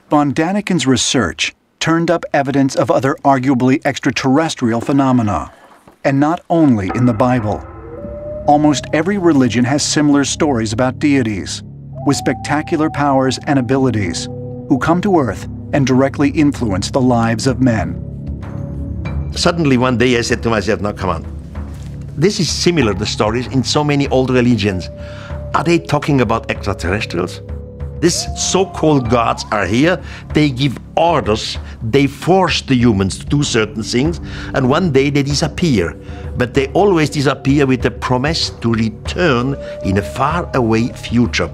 Von Daniken's research turned up evidence of other arguably extraterrestrial phenomena, and not only in the Bible. Almost every religion has similar stories about deities with spectacular powers and abilities who come to Earth and directly influence the lives of men. Suddenly one day I said to myself, now come on, this is similar to stories in so many old religions. Are they talking about extraterrestrials? These so-called gods are here, they give orders, they force the humans to do certain things, and one day they disappear. But they always disappear with the promise to return in a far-away future.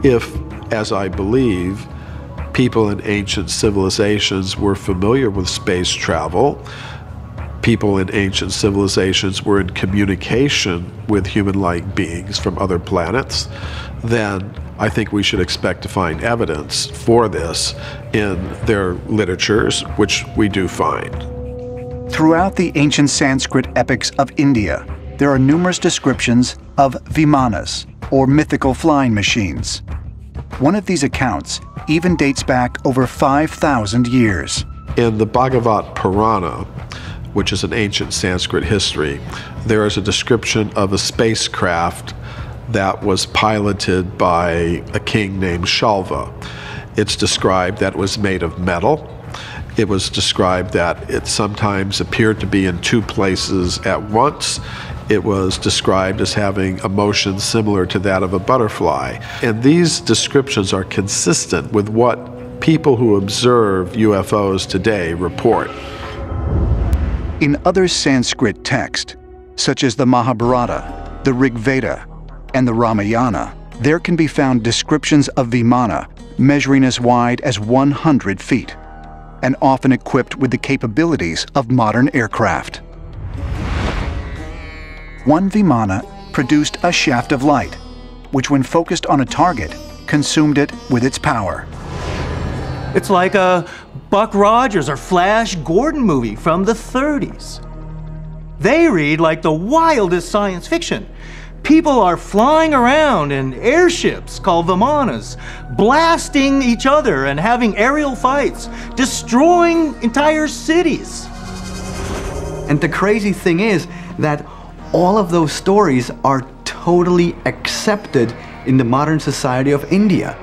If, as I believe, people in ancient civilizations were familiar with space travel, people in ancient civilizations were in communication with human-like beings from other planets, then I think we should expect to find evidence for this in their literatures, which we do find. Throughout the ancient Sanskrit epics of India, there are numerous descriptions of vimanas, or mythical flying machines. One of these accounts even dates back over 5,000 years. In the Bhagavat Purana, which is an ancient Sanskrit history, there is a description of a spacecraft that was piloted by a king named Shalva. It's described that it was made of metal. It was described that it sometimes appeared to be in two places at once. It was described as having a motion similar to that of a butterfly. And these descriptions are consistent with what people who observe UFOs today report. In other Sanskrit texts, such as the Mahabharata, the Rig Veda, and the Ramayana, there can be found descriptions of Vimana measuring as wide as 100 feet, and often equipped with the capabilities of modern aircraft. One Vimana produced a shaft of light, which when focused on a target, consumed it with its power. It's like a Buck Rogers or Flash Gordon movie from the 30s. They read like the wildest science fiction. People are flying around in airships called Vimanas, blasting each other and having aerial fights, destroying entire cities. And the crazy thing is that all of those stories are totally accepted in the modern society of India.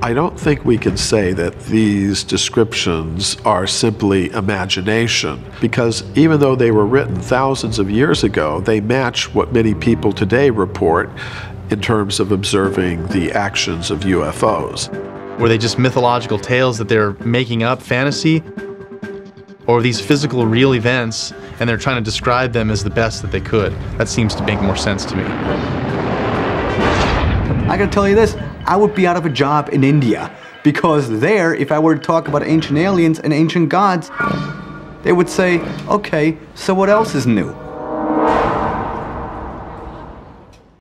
I don't think we can say that these descriptions are simply imagination, because even though they were written thousands of years ago, they match what many people today report in terms of observing the actions of UFOs. Were they just mythological tales that they're making up, fantasy? Or these physical, real events, and they're trying to describe them as the best that they could? That seems to make more sense to me. I gotta tell you this, I would be out of a job in India, because there, if I were to talk about ancient aliens and ancient gods, they would say, okay, so what else is new?